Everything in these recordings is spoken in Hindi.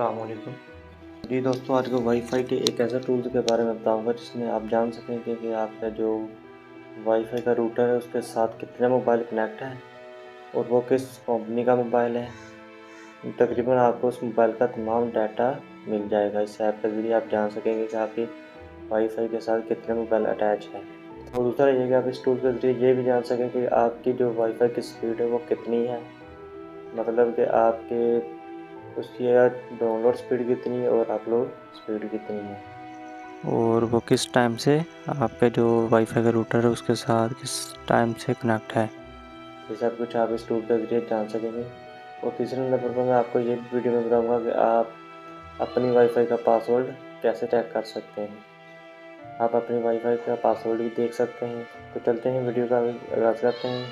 अस्सलामुअलैकुम। जी दोस्तों, आज को वाईफाई के एक ऐसा टूल्स के बारे में बताऊंगा जिसमें आप जान सकेंगे कि आपका जो वाईफाई का रूटर है उसके साथ कितने मोबाइल कनेक्ट हैं और वो किस कंपनी का मोबाइल है। तकरीबन आपको उस मोबाइल का तमाम डाटा मिल जाएगा। इस ऐप के ज़रिए आप जान सकेंगे कि आपकी वाईफाई के साथ कितने मोबाइल अटैच हैं। और दूसरा ये कि आप इस टूल के ज़रिए ये भी जान सकें कि आपकी जो वाईफाई की स्पीड है वो कितनी है, मतलब कि आपके उसकी डाउनलोड स्पीड कितनी है और अपलोड स्पीड कितनी है, और वो किस टाइम से आपके जो वाईफाई का रूटर है उसके साथ किस टाइम से कनेक्ट है। ये सब कुछ आप इस टूल के ज़रिए जान सकेंगे। और तीसरे नंबर पर मैं आपको ये वीडियो में बताऊंगा कि आप अपनी वाईफाई का पासवर्ड कैसे चेक कर सकते हैं। आप अपनी वाईफाई का पासवर्ड भी देख सकते हैं। तो चलते हैं वीडियो का आगाज़ करते हैं।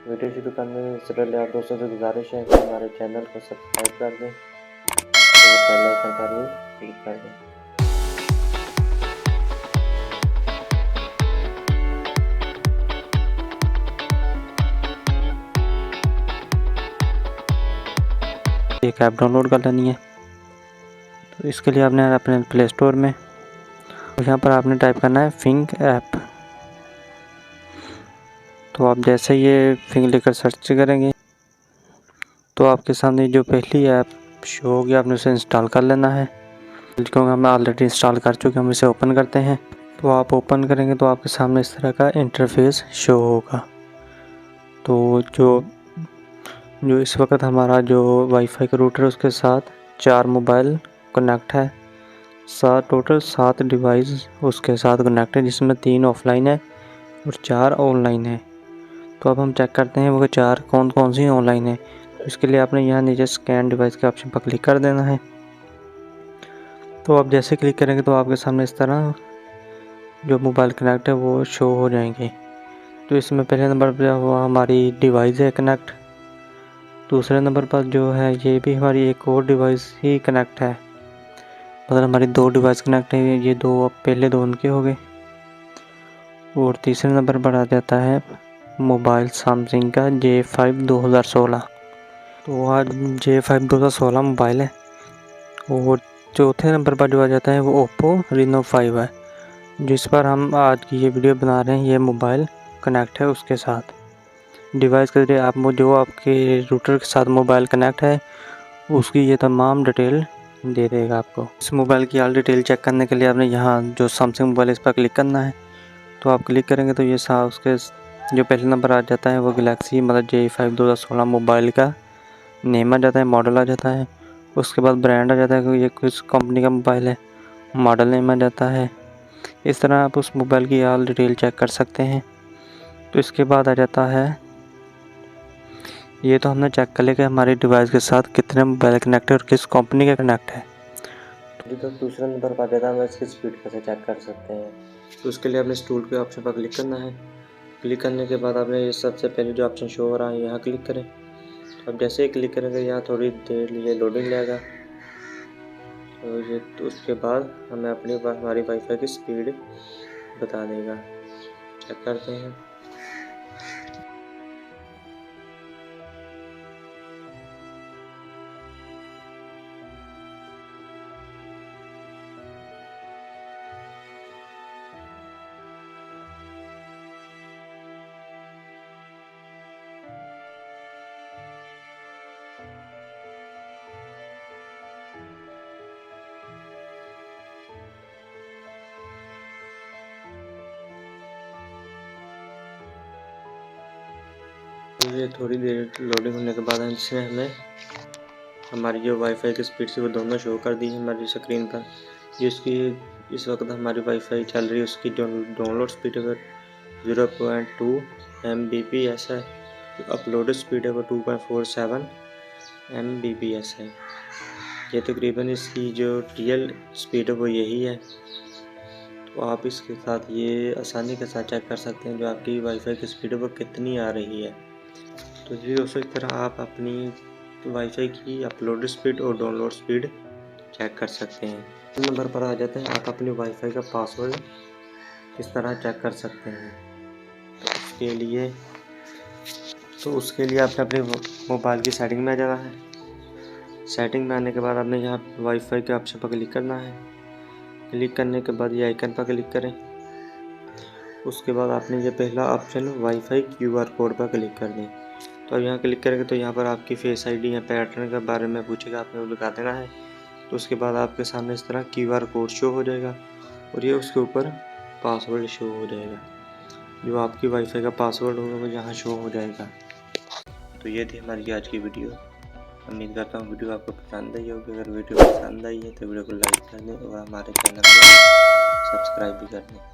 वीडियो शुरू करने से पहले आप दोस्तों से गुजारिश है कि हमारे चैनल को सब्सक्राइब कर दें और बेल आइकन पर भी क्लिक कर दें। एक ऐप डाउनलोड कर लेनी है। तो इसके लिए आपने अपने प्ले स्टोर में और यहाँ पर आपने टाइप करना है फिंग ऐप। तो आप जैसे ये फिंग लेकर सर्च करेंगे तो आपके सामने जो पहली ऐप शो होगी आपने उसे इंस्टॉल कर लेना है, क्योंकि हम ऑलरेडी इंस्टॉल कर चुके हैं। हम इसे ओपन करते हैं। तो आप ओपन करेंगे तो आपके सामने इस तरह का इंटरफेस शो होगा। तो जो इस वक्त हमारा जो वाईफाई का रूटर है उसके साथ 4 मोबाइल कनेक्ट है। टोटल 7 डिवाइस उसके साथ कनेक्ट है, जिसमें 3 ऑफलाइन है और 4 ऑनलाइन है। तो अब हम चेक करते हैं वो 4 कौन कौन सी ऑनलाइन है। तो इसके लिए आपने यहाँ नीचे स्कैन डिवाइस के ऑप्शन पर क्लिक कर देना है। तो आप जैसे क्लिक करेंगे तो आपके सामने इस तरह जो मोबाइल कनेक्ट है वो शो हो जाएंगे। तो इसमें पहले नंबर पर हुआ हमारी डिवाइस है कनेक्ट। दूसरे नंबर पर जो है ये भी हमारी एक और डिवाइस ही कनेक्ट है, मतलब हमारी 2 डिवाइस कनेक्ट है। ये 2 पहले 2 उनके हो गए। और तीसरे नंबर पर आ जाता है मोबाइल सैमसंग का J5 2016। तो आज J5 2016 मोबाइल है। और चौथे नंबर पर जो आ जाता है वो ओप्पो Reno 5 है, जिस पर हम आज की ये वीडियो बना रहे हैं। ये मोबाइल कनेक्ट है उसके साथ डिवाइस के जरिए आप जो आपके रूटर के साथ मोबाइल कनेक्ट है उसकी ये तमाम डिटेल दे देगा आपको। इस मोबाइल की ऑल डिटेल चेक करने के लिए आपने यहाँ जो सैमसंग मोबाइल इस पर क्लिक करना है। तो आप क्लिक करेंगे तो ये उसके जो पहले नंबर आ जाता है वो गैलेक्सी मतलब J5 2016 मोबाइल का नेम आ जाता है, मॉडल आ जाता है। उसके बाद ब्रांड आ जाता है कि ये किस कंपनी का मोबाइल है, मॉडल नेम आ जाता है। इस तरह आप उस मोबाइल की ऑल डिटेल चेक कर सकते हैं। तो इसके बाद आ जाता है ये तो हमने चेक कर लिया कि हमारी डिवाइस के साथ कितने मोबाइल कनेक्ट है और किस कंपनी का कनेक्ट है। तो दूसरे नंबर पर आ जाता है हम इसकी स्पीड कैसे चेक कर सकते हैं। तो उसके लिए अपने इस टूल के ऑप्शन पर क्लिक करना है। क्लिक करने के बाद आपने ये सबसे पहले जो ऑप्शन शो हो रहा है यहाँ क्लिक करें। तो अब जैसे ही क्लिक करेंगे यहाँ थोड़ी देर लिए लोडिंग लेगा। तो उसके बाद हमें हमारी वाईफाई की स्पीड बता देगा। चेक करते हैं। ये थोड़ी देर लोडिंग होने के बाद इसमें हमें हमारी जो वाईफाई की स्पीड से वो दोनों शो कर दी है हमारी स्क्रीन पर। जिसकी इस वक्त हमारी वाईफाई चल रही है उसकी जो डाउनलोड स्पीड है 0.2 Mbps है। अपलोड स्पीड है वो 2.47 Mbps है। ये तकरीबन इसकी जो रियल स्पीड है वो यही है। तो आप इसके साथ ये आसानी के साथ चेक कर सकते हैं जो आपकी वाईफाई की स्पीड है वो कितनी आ रही है। तो जी दोस्तों, इस तरह आप अपनी वाईफाई की अपलोड स्पीड और डाउनलोड स्पीड चेक कर सकते हैं। नंबर पर आ जाते हैं आप अपनी वाईफाई का पासवर्ड किस तरह चेक कर सकते हैं। तो उसके लिए आपने अपने मोबाइल की सेटिंग में आ जाना है। सेटिंग में आने के बाद आपने यहाँ वाईफाई के ऑप्शन पर क्लिक करना है। क्लिक करने के बाद ये आइकन पर क्लिक करें। उसके बाद आपने ये पहला ऑप्शन वाईफाई QR कोड पर क्लिक कर दें। तो अब यहाँ क्लिक करेंगे तो यहाँ पर आपकी फेस ID या पैटर्न के बारे में पूछेगा, आपने वो लगा देना है। तो उसके बाद आपके सामने इस तरह QR कोड शो हो जाएगा और ये उसके ऊपर पासवर्ड शो हो जाएगा। जो आपकी वाईफाई का पासवर्ड होगा वो यहाँ शो हो जाएगा। तो ये थी हमारी आज की वीडियो। उम्मीद करता हूँ वीडियो आपको पसंद आई होगी। अगर वीडियो पसंद आई है तो वीडियो को लाइक कर दें और हमारे चैनल को सब्सक्राइब भी कर दें।